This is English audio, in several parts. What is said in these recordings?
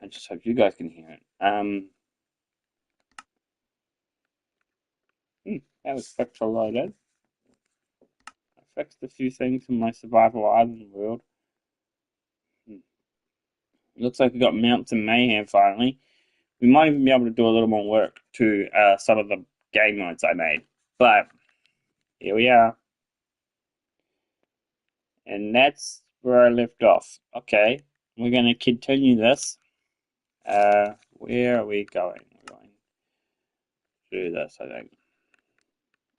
I just hope you guys can hear it. That was spectral loaded. I fixed a few things in my survival island world. Hmm. Looks like we got Mounts and Mayhem finally. We might even be able to do a little more work to some of the game modes I made. But here we are. And that's where I left off. Okay, we're going to continue this. Where are we going? We're going to do this, I think.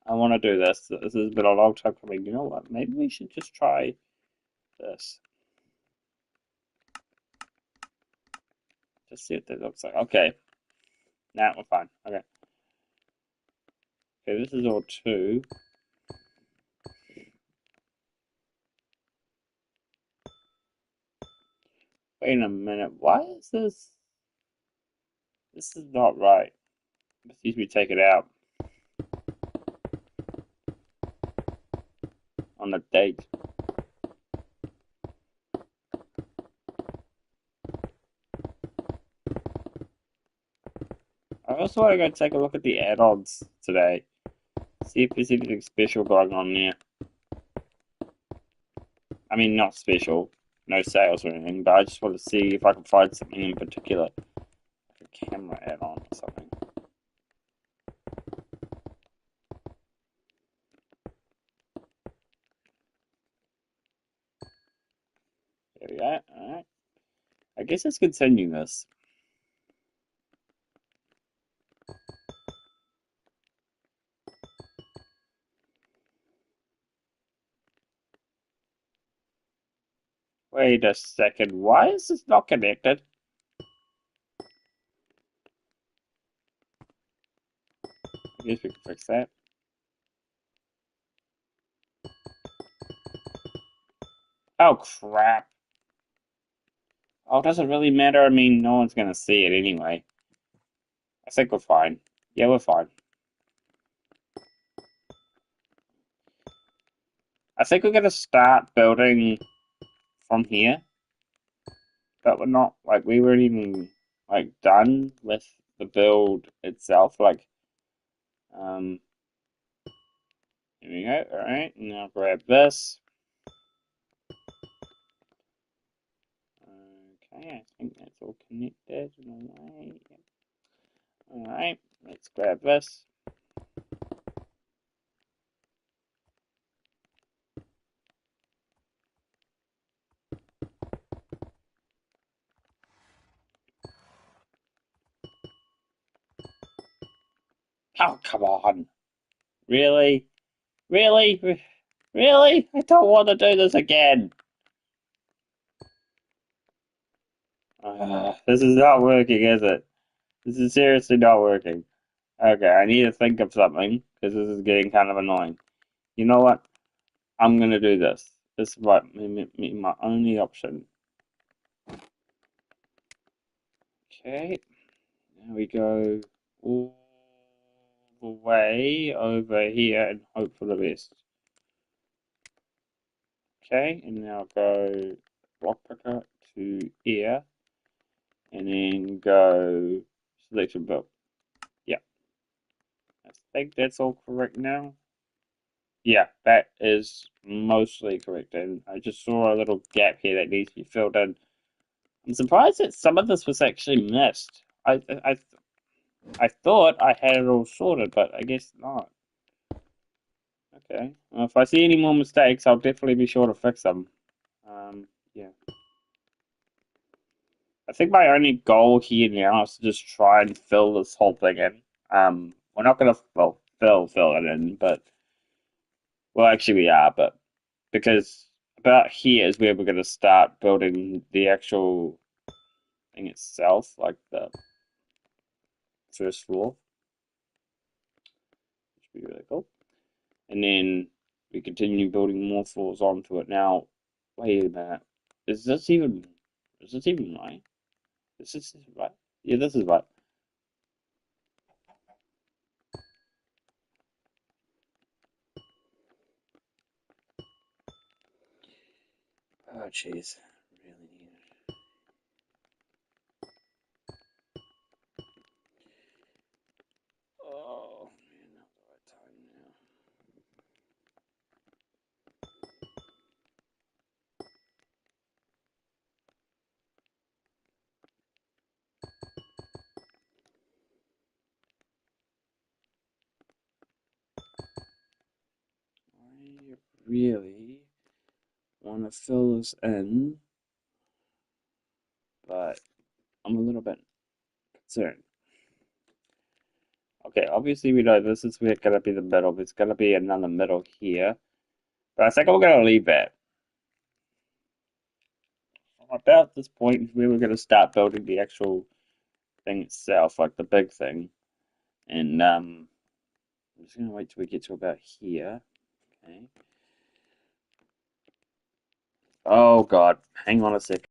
I want to do this. This has been a long time coming. You know what? Maybe we should just try this. Just see what that looks like. Okay. Now we're fine. Okay. Okay, this is all two. Wait a minute. Why is this? This is not right. This needs to be taken out on the date. I also want to go take a look at the add-ons today. See if there's anything special going on there. I mean, not special, no sales or anything, but I just want to see if I can find something in particular, like a camera add-on or something. There we go. Alright. I guess let's continue this. Wait a second. Why is this not connected? I guess we can fix that. Oh, crap. Oh, does it really matter? I mean, no one's gonna see it anyway. I think we're fine. Yeah, we're fine. I think we're gonna start building from here, but we're not, like, we weren't even, like, done with the build itself. Like, um, here we go. Alright, now grab this. Okay, I think that's all connected in a way. Alright, let's grab this. Oh, come on. Really? Really? Really? I don't want to do this again. This is not working, is it? This is seriously not working. Okay, I need to think of something because this is getting kind of annoying. You know what? I'm gonna do this. This is my only option. Okay, there we go all the way over here and hope for the best. Okay, and now go block picker to here and then go selection build. Yeah, I think that's all correct now. Yeah, that is mostly correct. And I just saw a little gap here that needs to be filled in. I'm surprised that some of this was actually missed. I thought I had it all sorted, but I guess not. Okay. Well, if I see any more mistakes, I'll definitely be sure to fix them. Yeah. I think my only goal here now is to just try and fill this whole thing in. We're not gonna fill it in, but well, actually we are, but because about here is where we're gonna start building the actual thing itself, like the first floor, which would be really cool. And then we continue building more floors onto it. Now, wait a minute. Is this even is this even right? Is this right? Yeah, this is right. Oh jeez. Really need it. really want to fill this in, but I'm a little bit concerned. Okay, obviously we know this is where it's gonna be the middle. There's gonna be another middle here. But I think I'm gonna leave that. About this point where we're gonna start building the actual thing itself, like the big thing. And I'm just gonna wait till we get to about here. Okay. Oh god, hang on a sec.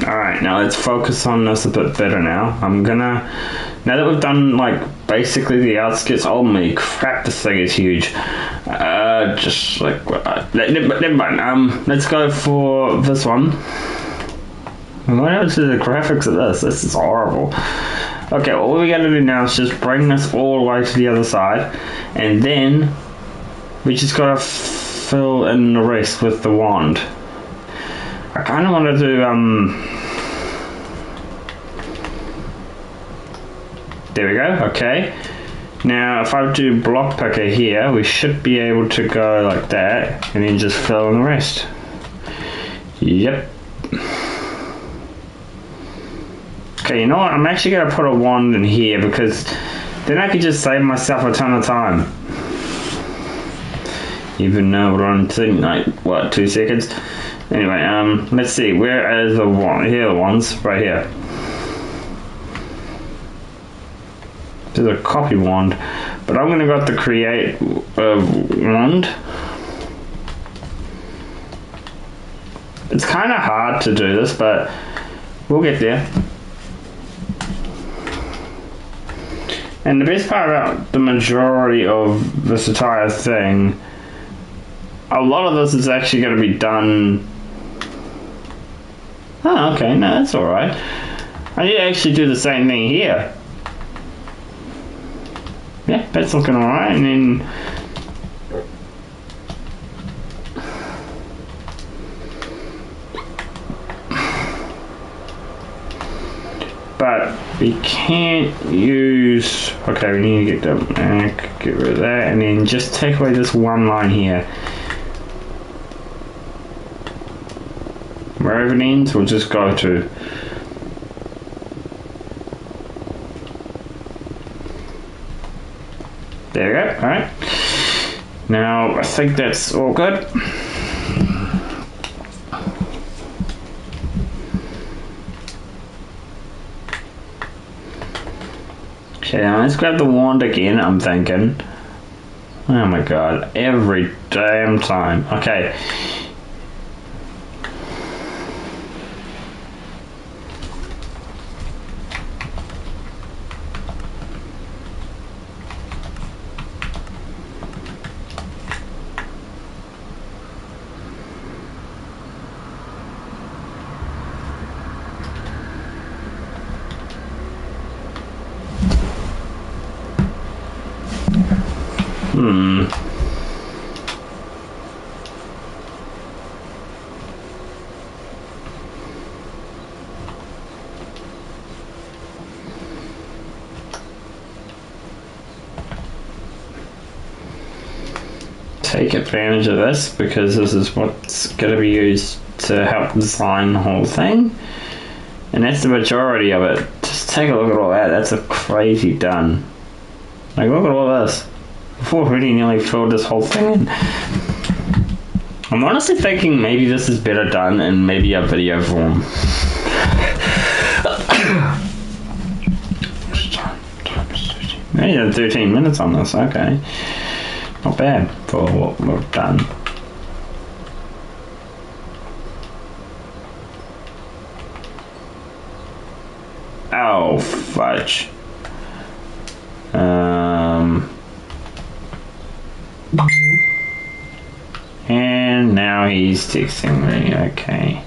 Alright, now let's focus on this a bit better now. Now that we've done, like, basically the outskirts, holy crap, this thing is huge. Just, like, never mind. Let's go for this one. What else is the graphics of this? This is horrible. Okay, all we gotta do now is just bring this all the way to the other side, and then we just gotta fill in the rest with the wand. I kind of want to do, there we go, okay. Now, if I do block picker here, we should be able to go like that, and then just fill in the rest. Yep. Okay, you know what? I'm actually going to put a wand in here, because then I could just save myself a ton of time. Even though we're on like, what, 2 seconds? Anyway, let's see, where is the wand? Here are the wands, right here. There's a copy wand, but I'm gonna go to create a wand. It's kind of hard to do this, but we'll get there. And the best part about the majority of this entire thing, a lot of this is actually going to be done. Oh, okay, no, that's alright. I need to actually do the same thing here. Yeah, that's looking alright, and then but we can't use, okay, we need to get rid of that, and then just take away this one line here. Wherever it ends, we'll just go to. There we go, alright. Now, I think that's all good. Okay, now let's grab the wand again, I'm thinking. Oh my god, every damn time. Okay. Take advantage of this, because this is what's going to be used to help design the whole thing, and that's the majority of it. Just take a look at all that. That's a crazy done. Like, look at all this. Before we really nearly filled this whole thing in. I'm honestly thinking maybe this is better done in maybe a video form. Maybe 13 minutes on this, okay. Not bad for what we've done. Oh, fudge. And now he's texting me, okay.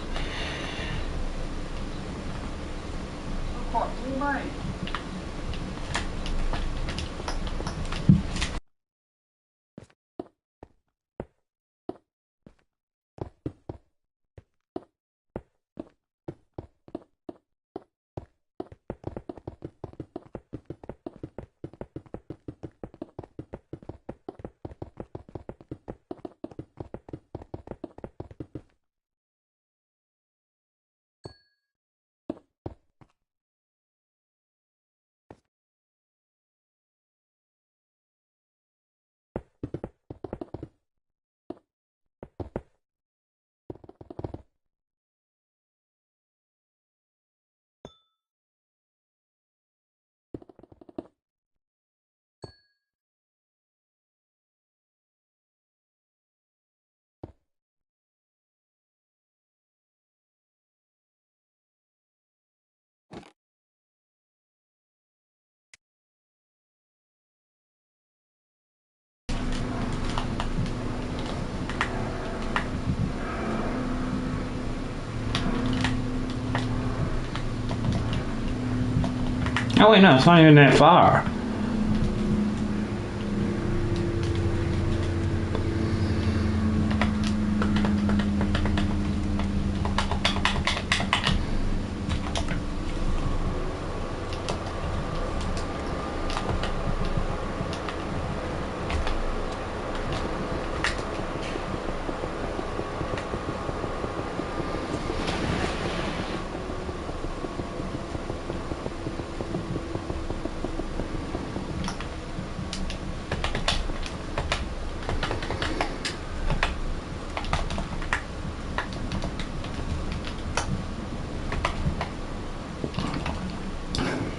Oh wait, no, it's not even that far.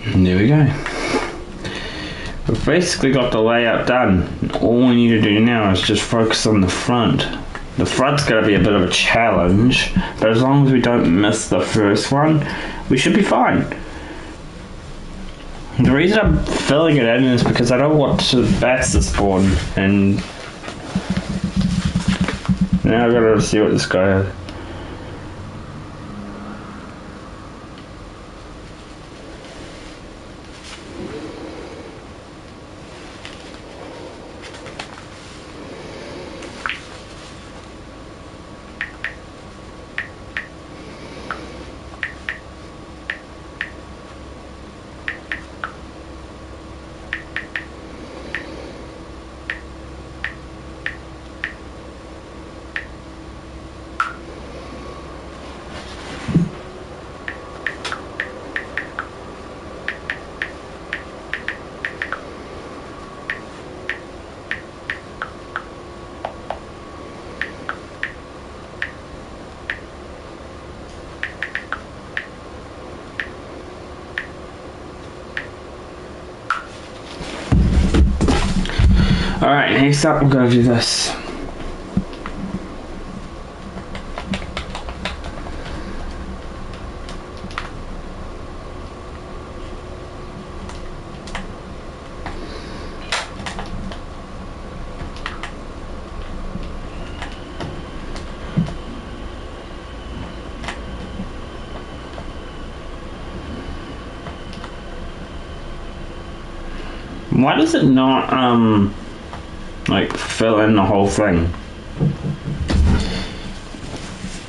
And there we go. We've basically got the layout done. All we need to do now is just focus on the front. The front's going to be a bit of a challenge, but as long as we don't miss the first one, we should be fine. The reason I'm filling it in is because I don't want the bats to spawn, and now I've got to see what this guy has. Alright, next up we'll go do this. Why does it not, like, fill in the whole thing?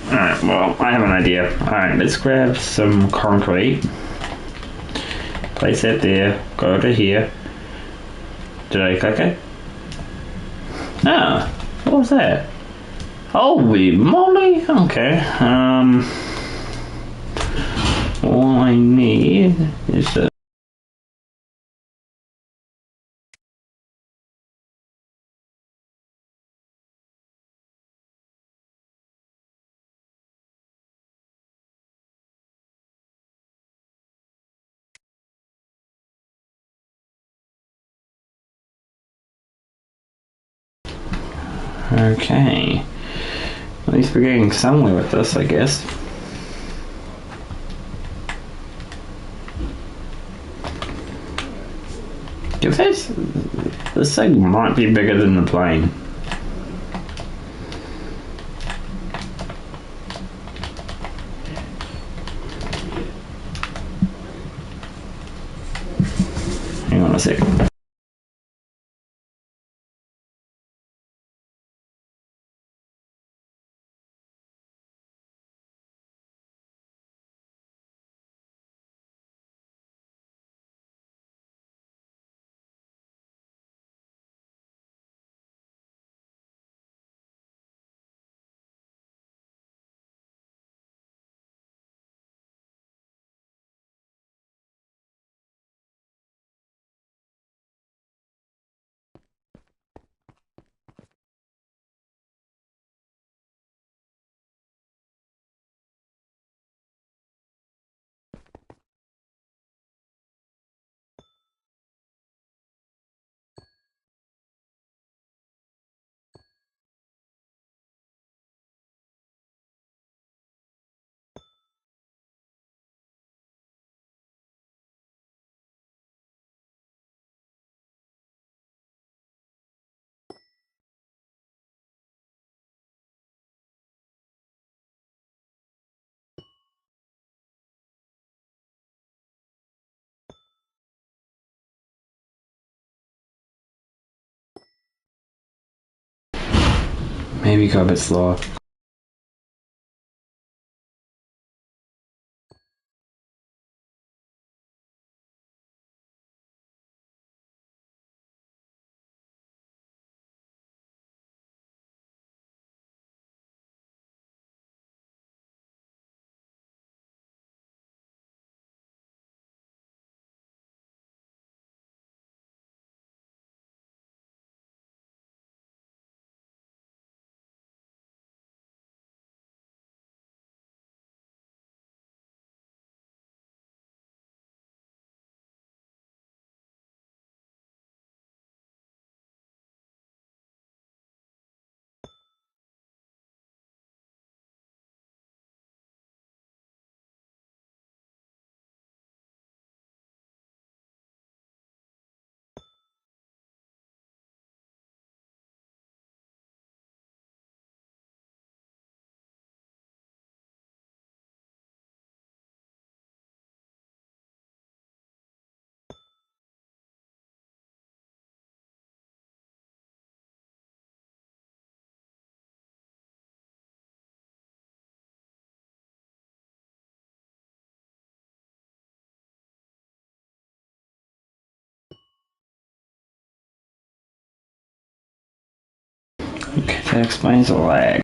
Alright, well, I have an idea. Alright, let's grab some concrete. Place it there. Go to here. Did I click it? Ah, what was that? Holy moly! Okay, all I need is a... Okay. At least we're getting somewhere with this, I guess. If this thing might be bigger than the plane. Hang on a second. Maybe go a bit slower. That explains the lag.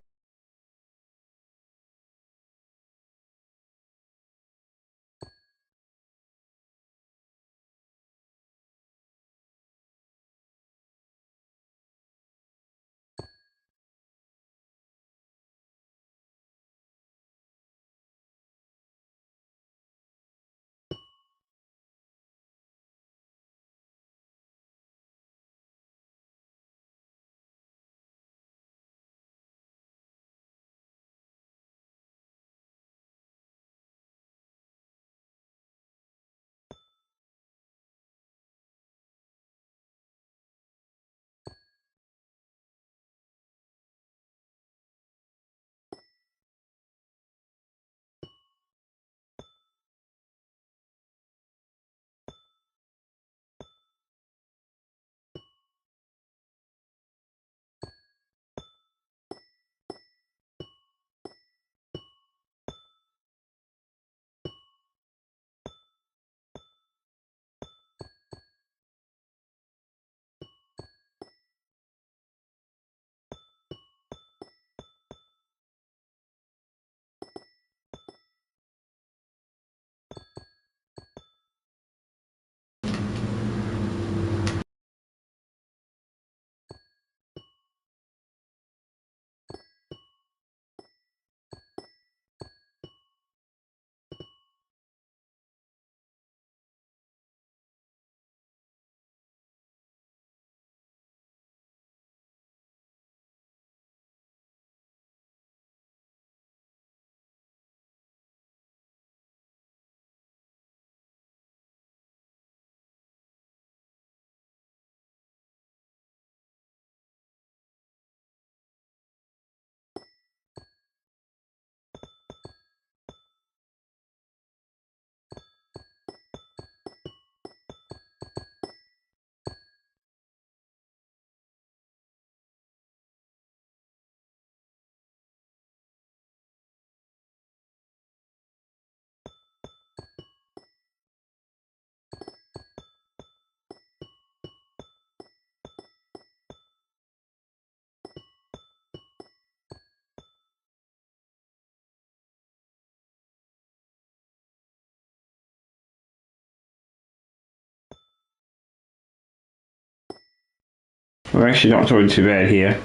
We're actually not doing too bad here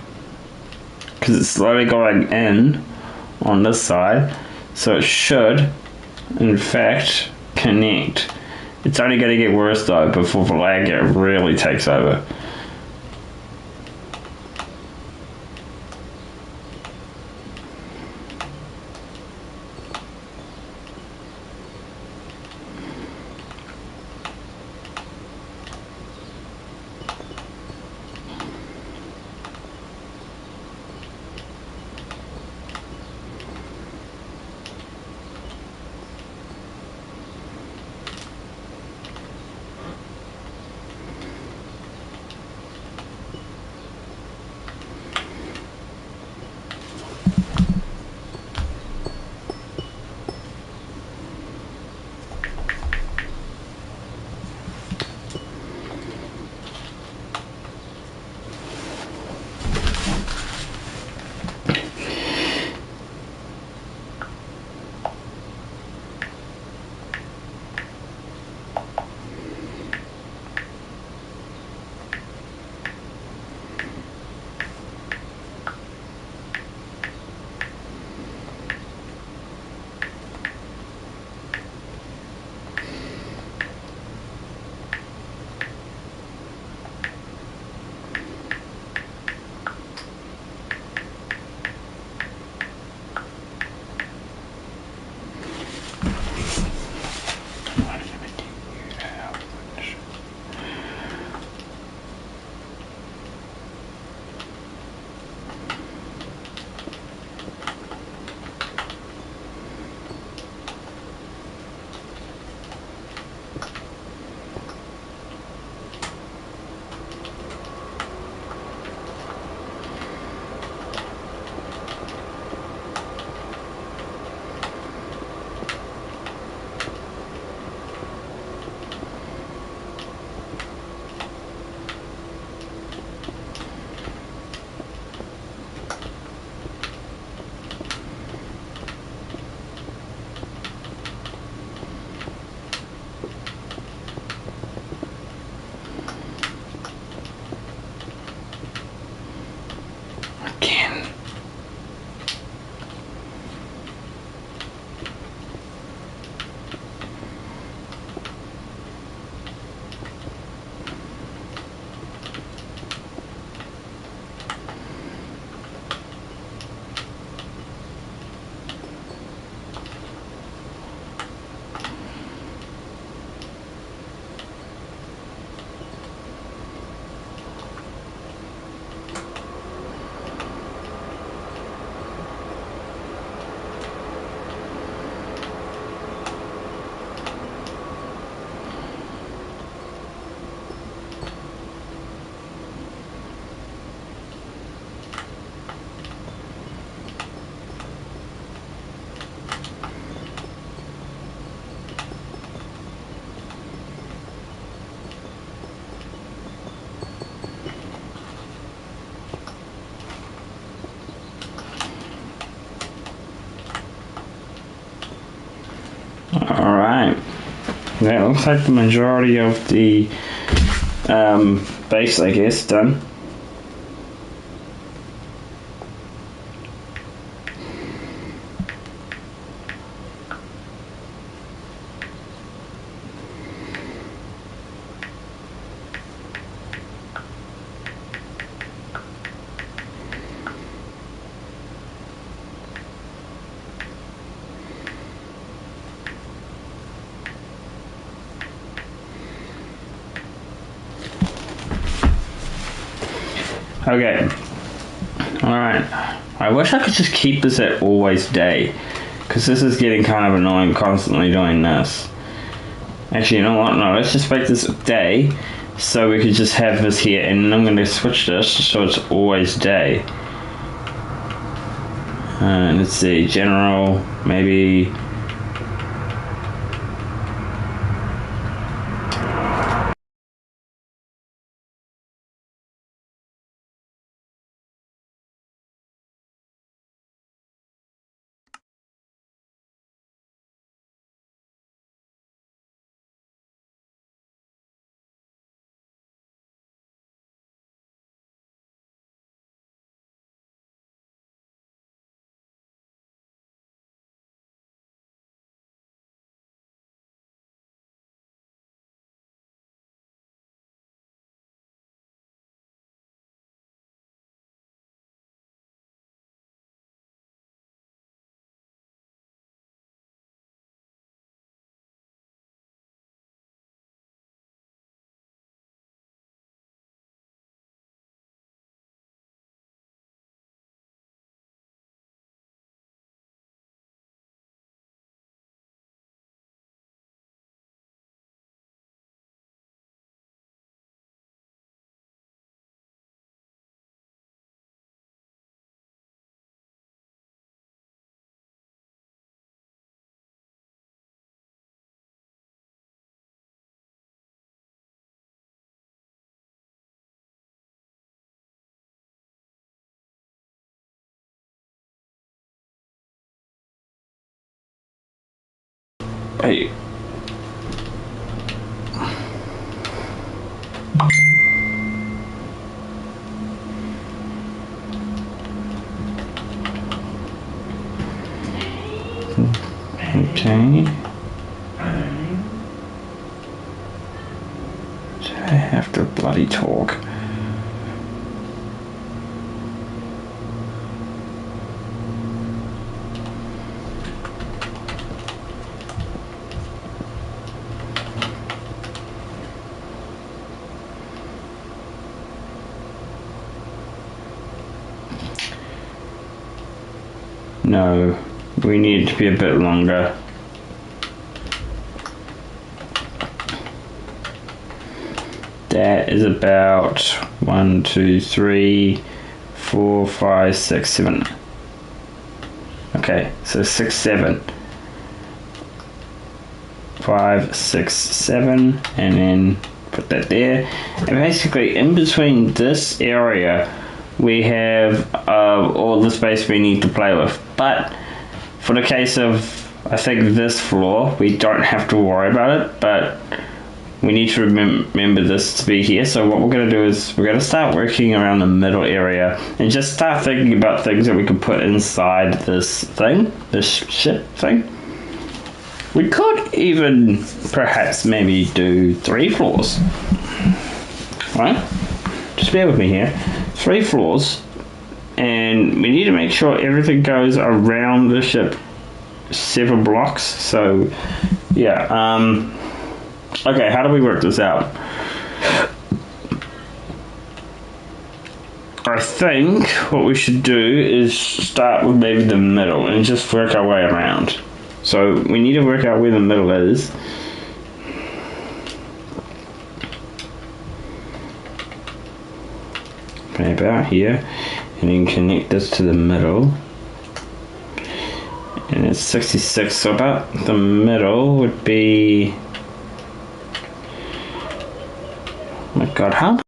because it's slowly going in on this side, so it should, in fact, connect. It's only going to get worse though before the lag really takes over. That looks like the majority of the base, I guess, done. Okay. Alright. I wish I could just keep this at always day. Because this is getting kind of annoying constantly doing this. Actually, you know what? No, let's just make this day. So we could just have this here. And I'm going to switch this so it's always day. Let's see. General. Maybe... Hey. Okay. I have to bloody talk. No, we need it to be a bit longer. That is about 1, 2, 3, 4, 5, 6, 7. Okay, so 6, 7. 5, 6, 7, and then put that there. And basically, in between this area, we have all the space we need to play with. But for the case of, I think, this floor, we don't have to worry about it, but we need to remember this to be here. So what we're going to do is we're going to start working around the middle area and just start thinking about things that we can put inside this thing, this ship thing. We could even perhaps maybe do 3 floors. Right? Just bear with me here. 3 floors, and we need to make sure everything goes around the ship 7 blocks. So yeah, okay, how do we work this out? I think what we should do is start with maybe the middle and just work our way around. So we need to work out where the middle is. About here, and then connect this to the middle. And it's 66, so about the middle would be... Oh my god, how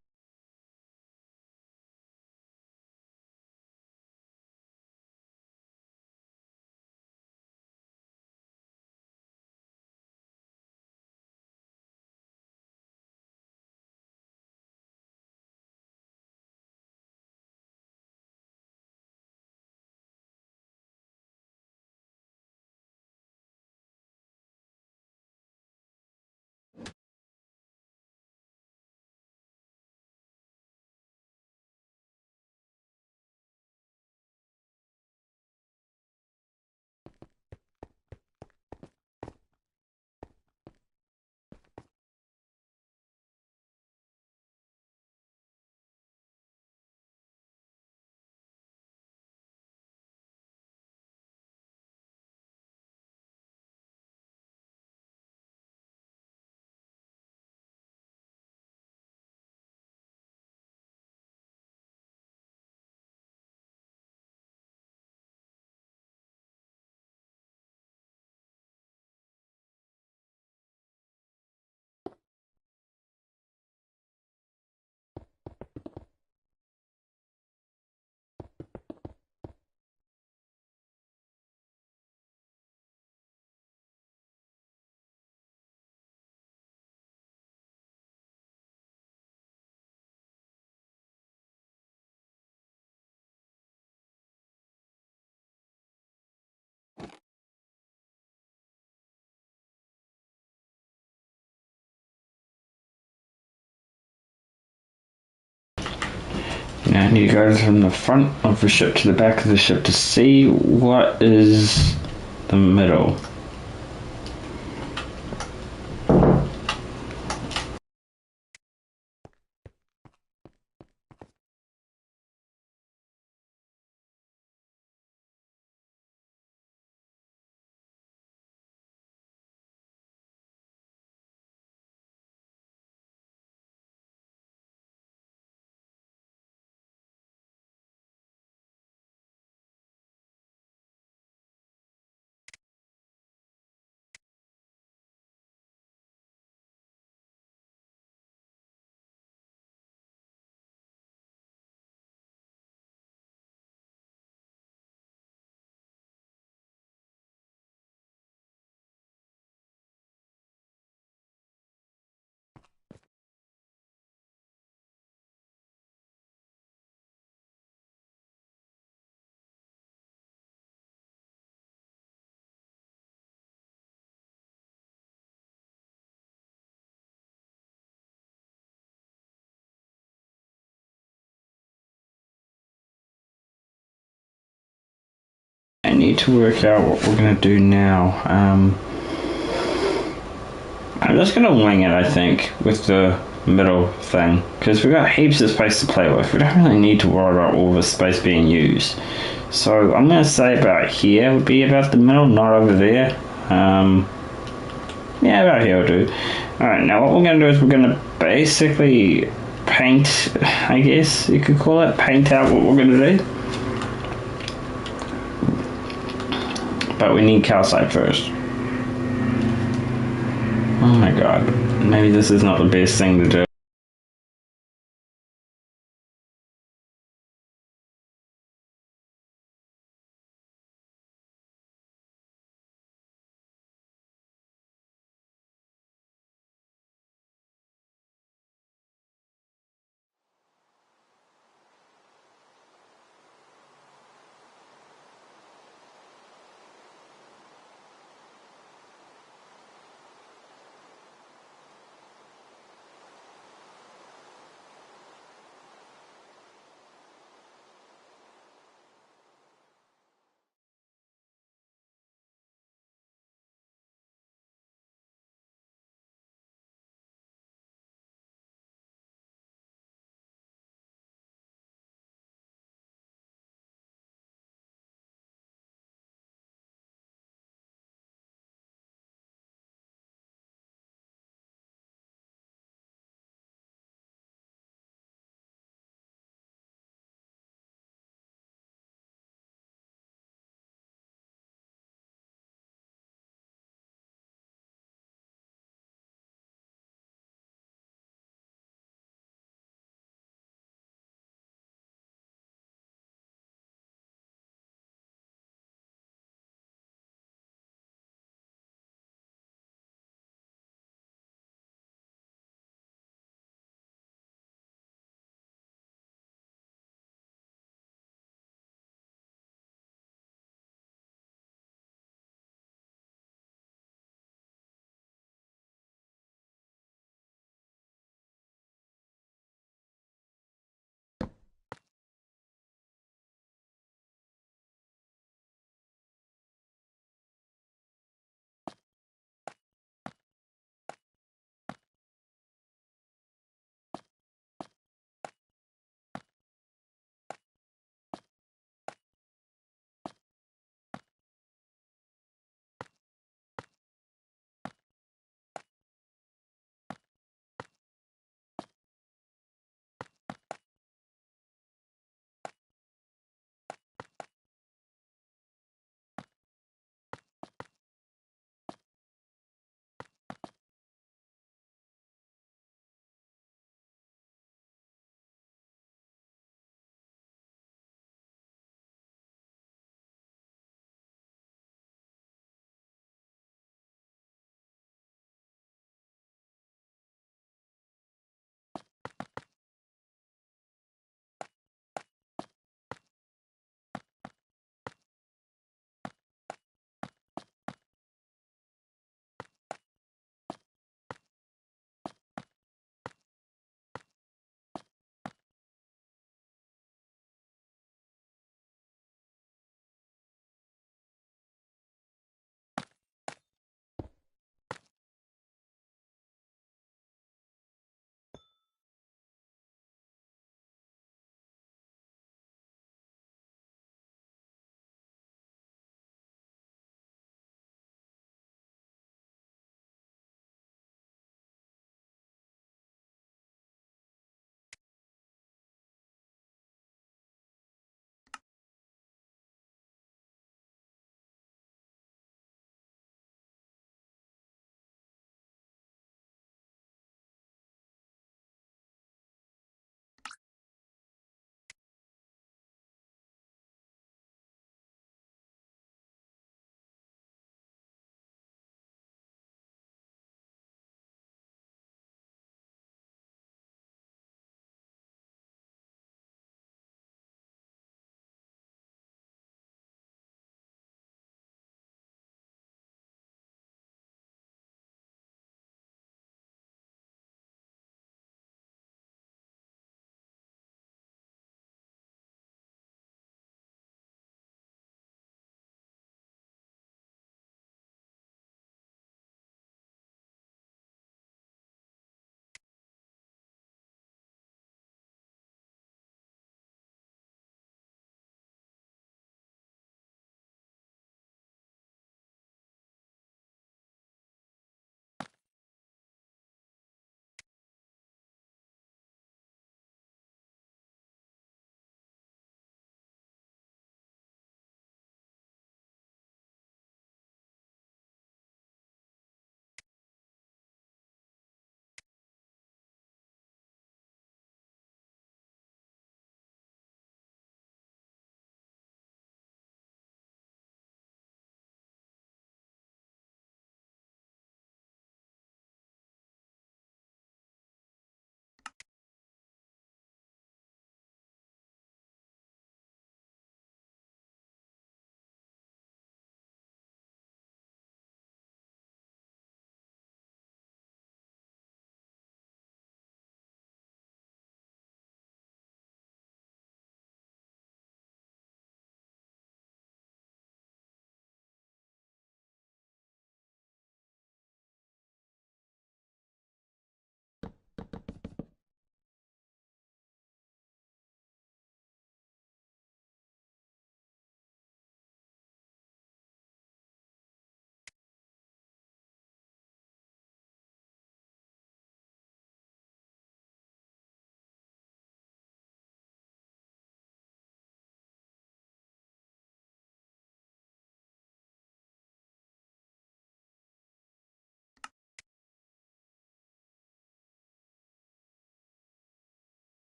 Now I need to go from the front of the ship to the back of the ship to see what is the middle. I need to work out what we're going to do now. I'm just going to wing it, I think, with the middle thing. Because we've got heaps of space to play with. We don't really need to worry about all the space being used. So I'm going to say about here would be about the middle, not over there. Yeah, about here will do. Alright, now what we're going to do is we're going to basically paint, I guess you could call it, paint out what we're going to do. But we need calcite first. Oh my god, maybe this is not the best thing to do.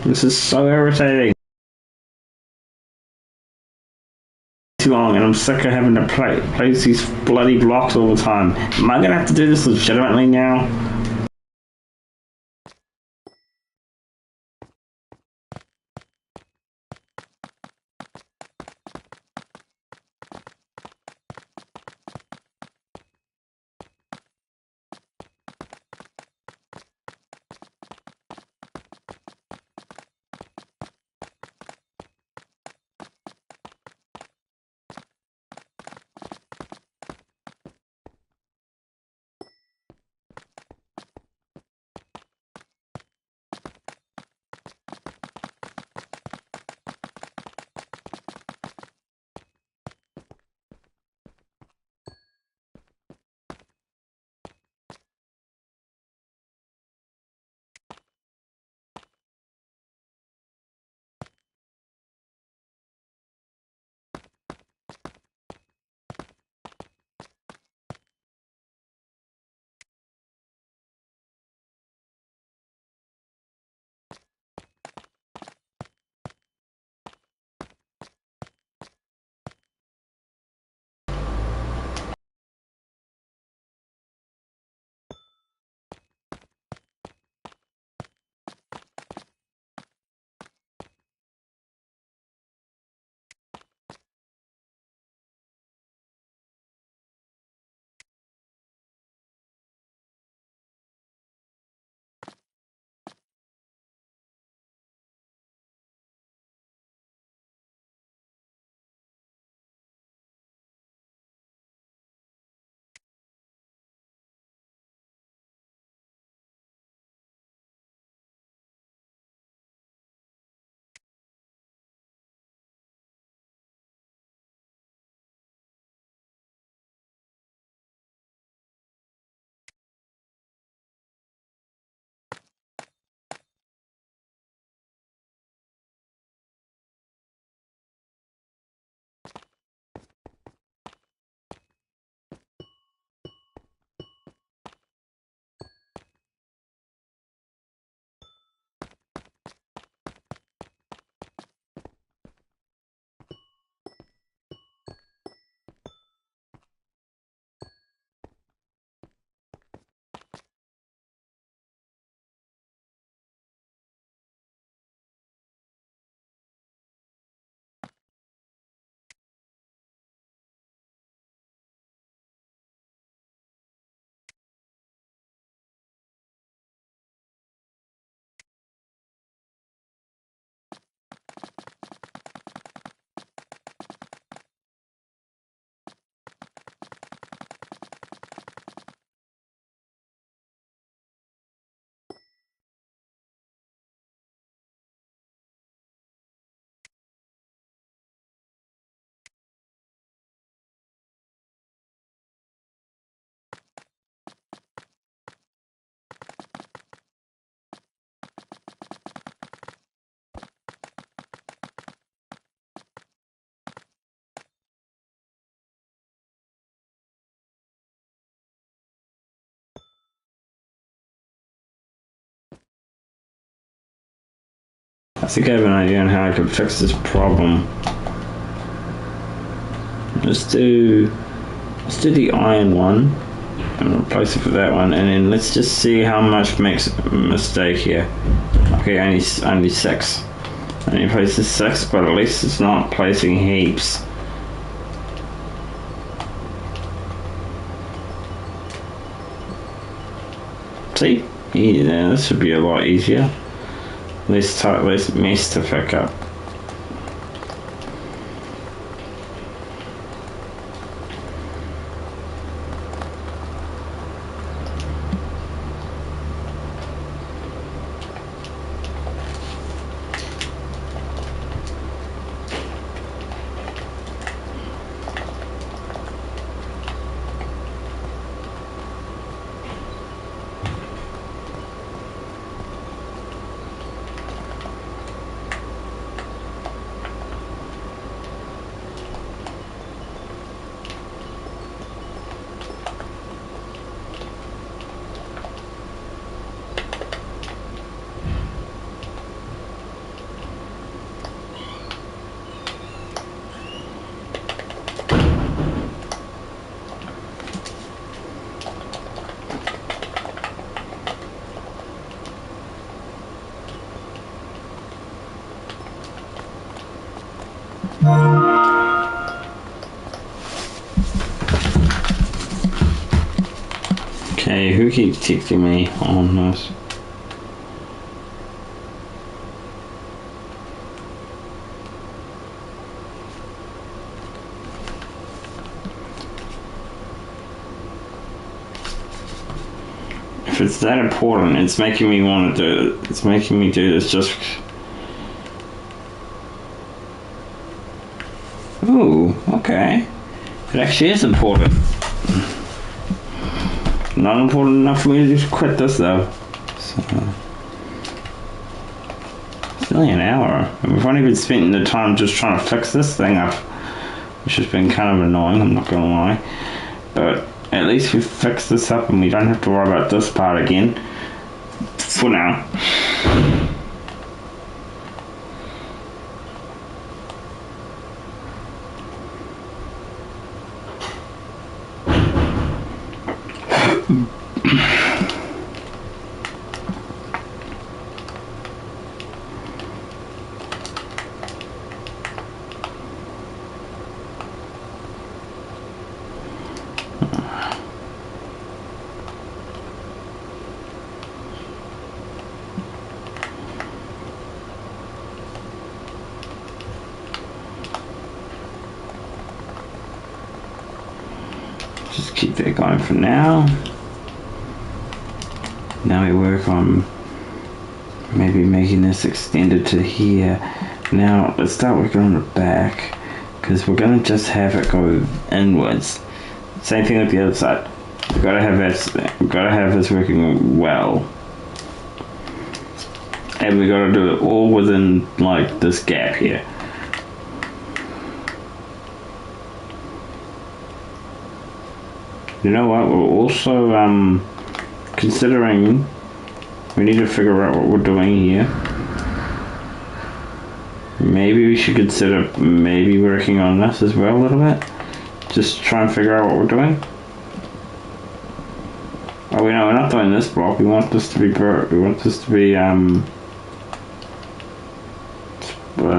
This is so irritating. Too long, and I'm sick of having to place these bloody blocks all the time. Am I gonna have to do this legitimately now? I think I have an idea on how I can fix this problem. Let's do the iron one and replace it with that one, and then let's just see how much makes a mistake here. Okay, only 6. Only places 6, but at least it's not placing heaps. See? Yeah, this should be a lot easier. Less mess to pick up. Okay, who keeps texting me on this? If it's that important, it's making me want to do it. It's making me do this just... Ooh, okay. It actually is important. Not important enough for me to just quit this though. So, it's nearly an hour. And we've only been spending the time just trying to fix this thing up, which has been kind of annoying, I'm not gonna lie. But at least we've fixed this up and we don't have to worry about this part again. For now. Just keep that going for now. Now we work on maybe making this extended to here. Now let's start working on the back, because we're going to just have it go inwards. Same thing with the other side. We've got to have this working well, and we got to do it all within like this gap here. You know what? We're also considering we need to figure out what we're doing here. Maybe we should consider maybe working on this as well a little bit. Just try and figure out what we're doing. Oh, we know we're not doing this block. We want this to be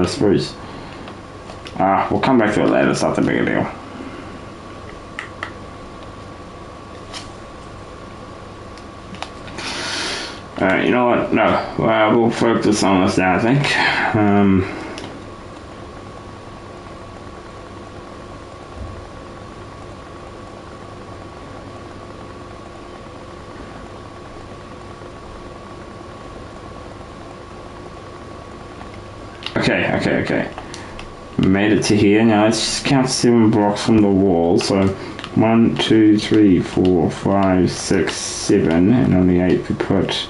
spruce. We'll come back to it later. It's not the big a deal. Alright, you know what? No, we'll focus on this now, I think. Okay. Made it to here. Now let's just count 7 blocks from the wall. So 1, 2, 3, 4, 5, 6, 7, and on the 8th we put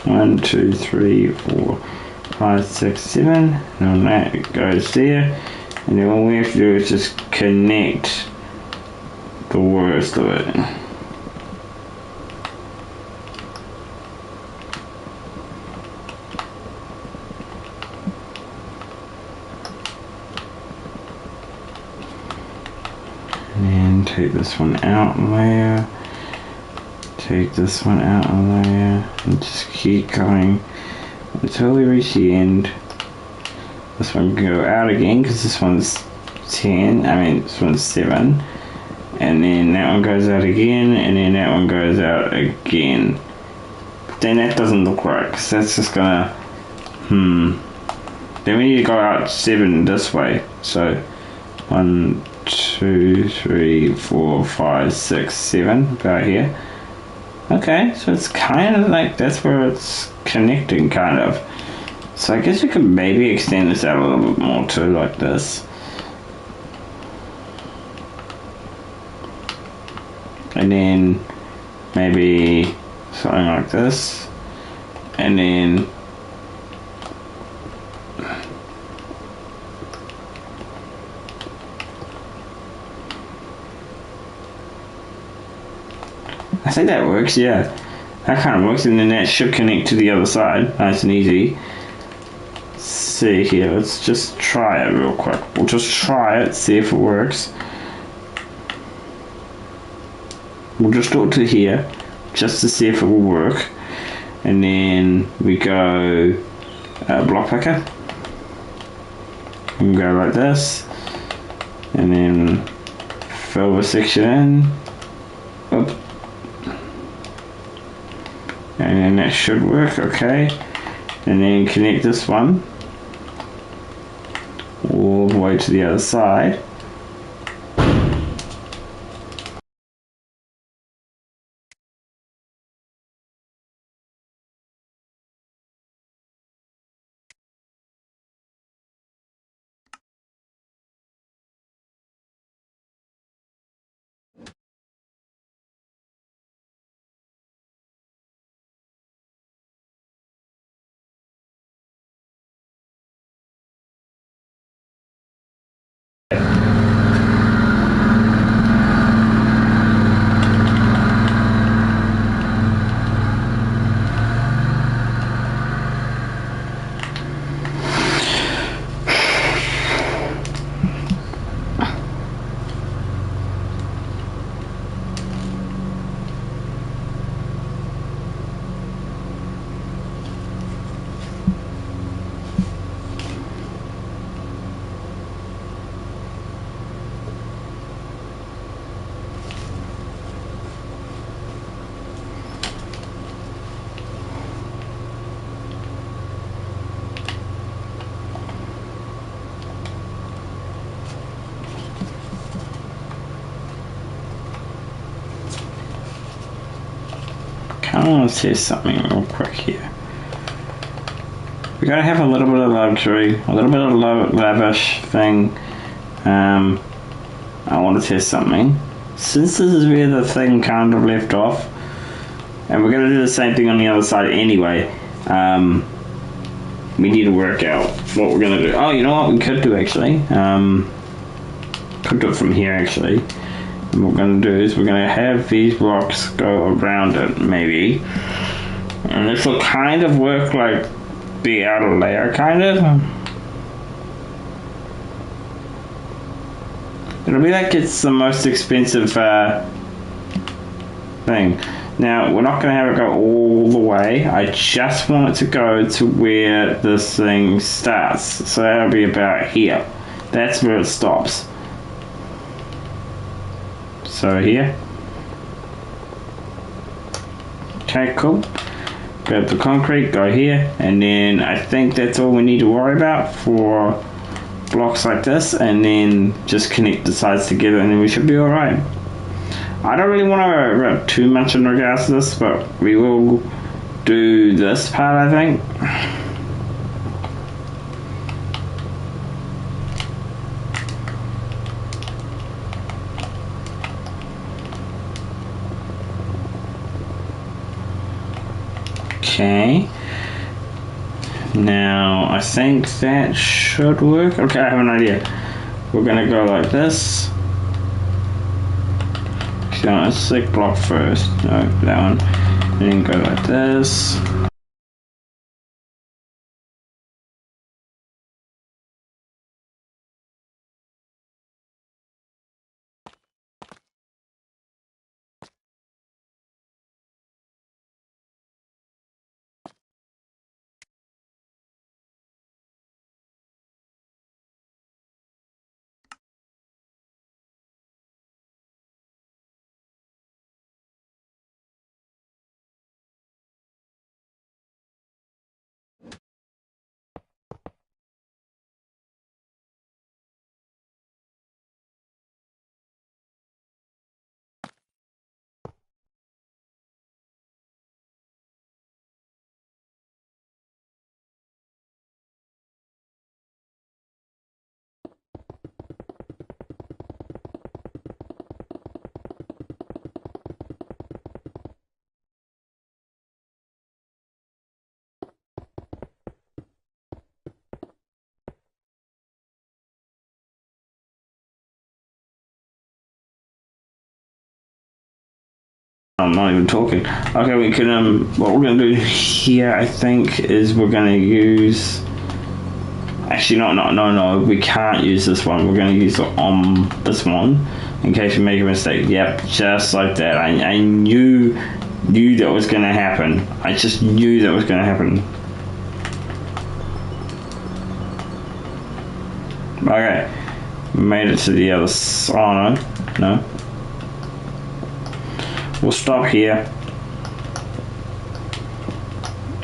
one, 2, 3, 4, 5, 6, 7, and on that it goes there, and then all we have to do is just connect the worst of it. And take this one out layer. Take this one out a layer and just keep going until we reach the end. This one can go out again because this one's 10, this one's 7, and then that one goes out again, and then that one goes out again. But then that doesn't look right because that's just gonna then we need to go out 7 this way. So 1, 2, 3, 4, 5, 6, 7 about here. Okay, so it's kind of like that's where it's connecting, kind of. So I guess we could maybe extend this out a little bit more too, like this. And then maybe something like this. And then I think that works, yeah. That kind of works, and then that should connect to the other side. Nice and easy. Let's see here, let's just try it real quick. We'll just try it, see if it works. We'll just go to here, just to see if it will work. And then we go block picker. And go like this. And then fill the section in. Oops. And then that should work, okay. And then connect this one all the way to the other side. I want to test something real quick here. We gotta have a little bit of luxury, a little bit of lavish thing. I want to test something. Since this is where the thing kind of left off, and we're gonna do the same thing on the other side anyway. We need to work out what we're gonna do. Oh, you know what we could do actually? Could do it from here actually. And what we're going to do is we're going to have these rocks go around it, maybe. And this will kind of work like the outer layer, kind of. It'll be like it's the most expensive thing. Now, we're not going to have it go all the way. I just want it to go to where this thing starts. So that'll be about here. That's where it stops. So here. Okay, cool. Grab the concrete, go here, and then I think that's all we need to worry about for blocks like this, and then just connect the sides together, and then we should be alright. I don't really want to rip too much in regards to this, but we will do this part, I think. Okay. Now, I think that should work. Okay, I have an idea. We're gonna go like this. So let's select block first. No, that one. And then go like this. I'm not even talking. Okay, we can, what we're gonna do here, I think, is we're gonna use... Actually, no, we can't use this one. We're gonna use this one, in case we make a mistake. Yep, just like that. I knew that was gonna happen. I just knew that was gonna happen. Okay, made it to the other side. Oh, no. We'll stop here.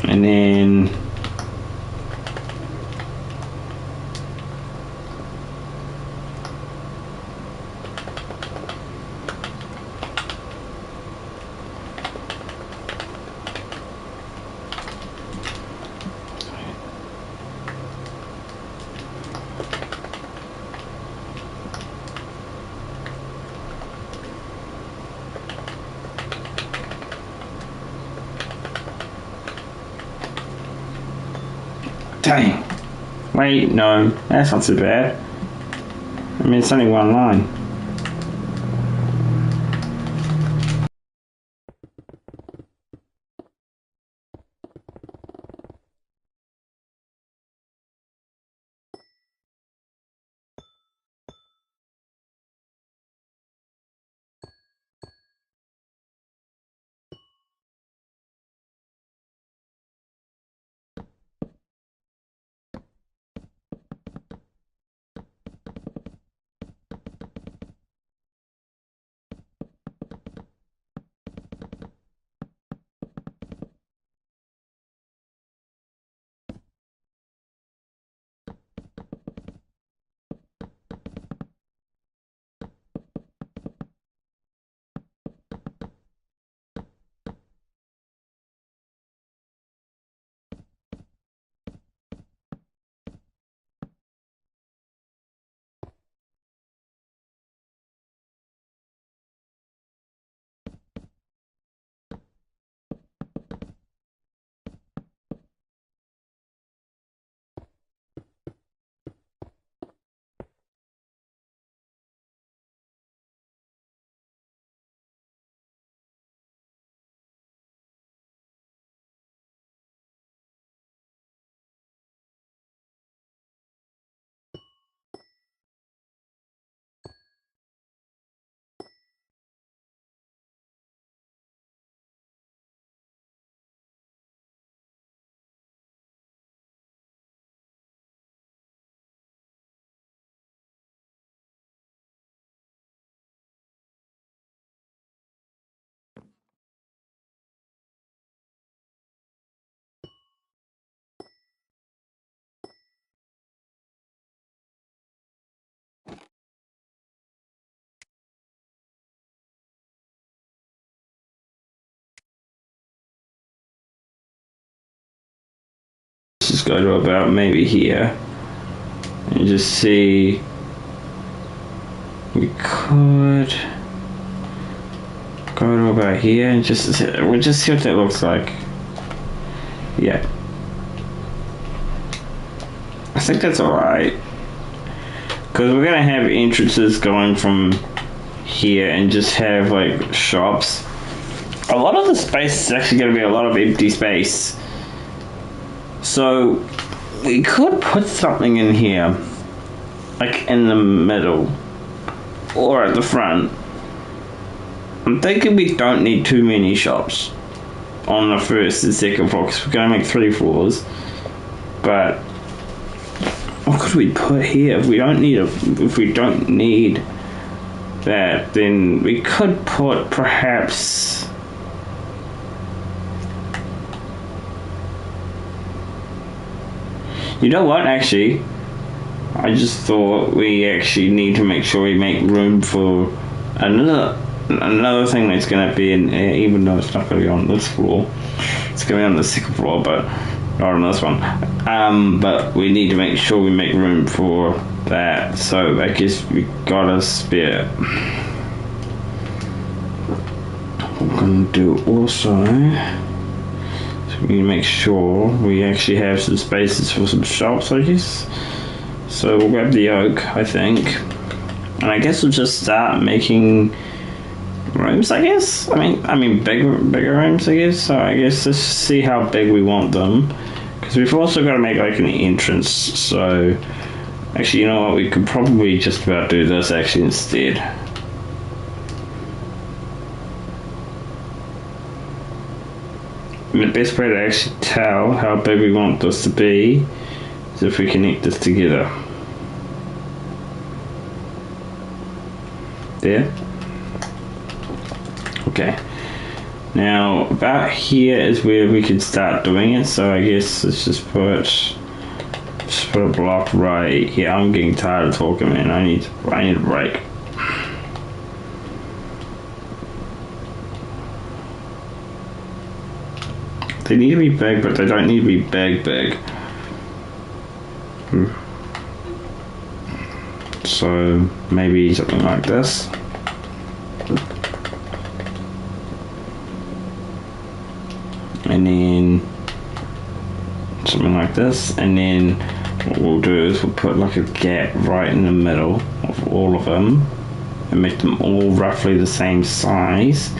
And then... Dang. Wait, no, that's not too bad. I mean, it's only one line. Let's just go to about maybe here. And just see... We could... Go to about here and we'll just see what that looks like. Yeah. I think that's alright. Because we're going to have entrances going from here and just have like shops. A lot of the space is actually going to be a lot of empty space. So we could put something in here. Like in the middle. Or at the front. I'm thinking we don't need too many shops on the first and second floor because we're going to make 3 floors. But what could we put here? If we don't need that, then we could put perhaps... You know what, actually? I just thought we actually need to make sure we make room for another thing that's going to be in here, even though it's not going to be on this floor. It's going to be on the second floor, but not on this one. But we need to make sure we make room for that. So I guess we got a spare. We're going to do also... So we need to make sure we actually have some spaces for some shops, I guess. So we'll grab the oak, I think. And I guess we'll just start making rooms, I guess. I mean bigger rooms, I guess. So I guess let's see how big we want them, because we've also got to make like an entrance. So actually, you know what? We could probably just about do this actually instead. And the best way to actually tell how big we want this to be is if we connect this together. There. Okay. Now about here is where we could start doing it. So I guess let's just put a block right here. I'm getting tired of talking, man. I need a break. They need to be big, but they don't need to be big. So maybe something like this. And then something like this. And then what we'll do is we'll put like a gap right in the middle of all of them and make them all roughly the same size.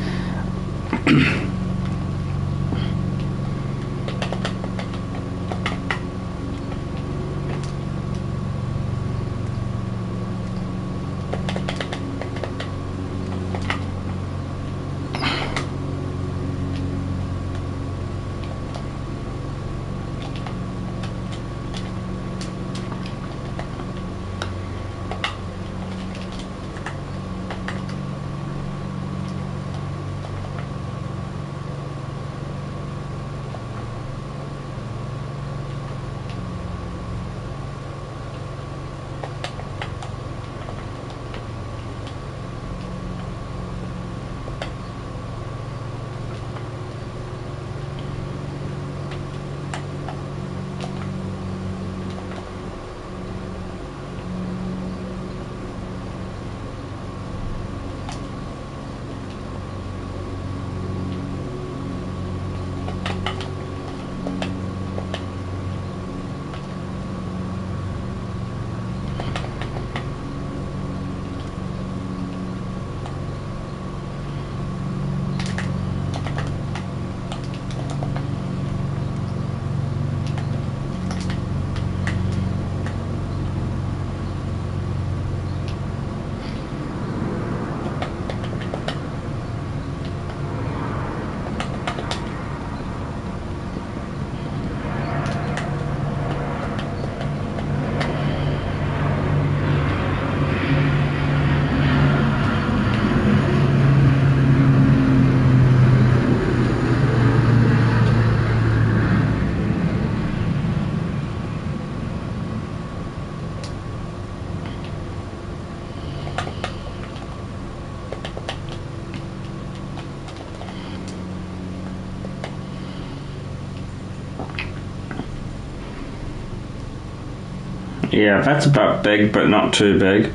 Yeah, that's about big, but not too big.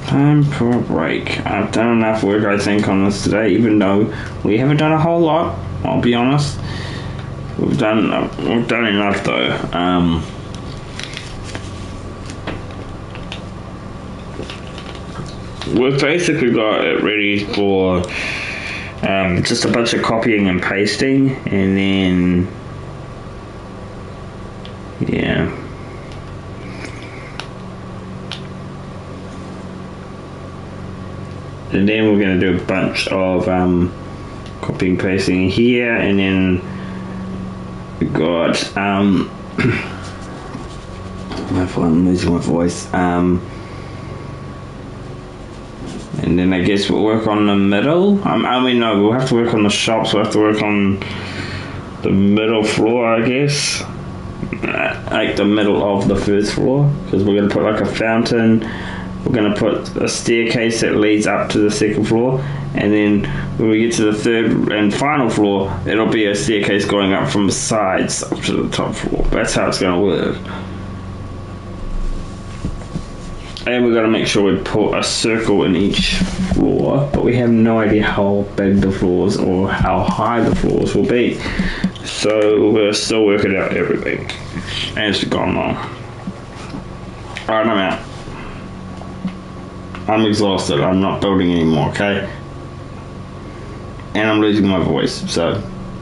Time for a break. I've done enough work, I think, on this today, even though we haven't done a whole lot. I'll be honest. We've done enough though. We've basically got it ready for just a bunch of copying and pasting, and then yeah. And then we're going to do a bunch of copying and pasting here, and then we've got I'm losing my voice, and And then I guess we'll work on the middle. I mean, no, we'll have to work on the shops. We'll have to work on the middle floor, I guess. Like the middle of the first floor. Because we're going to put like a fountain. We're going to put a staircase that leads up to the second floor. And then when we get to the third and final floor, it'll be a staircase going up from the sides up to the top floor. That's how it's going to work. And we've got to make sure we put a circle in each floor, but we have no idea how big the floors or how high the floors will be. So we're still working out everything as we go along. Alright, I'm out. I'm exhausted. I'm not building anymore, okay? And I'm losing my voice, so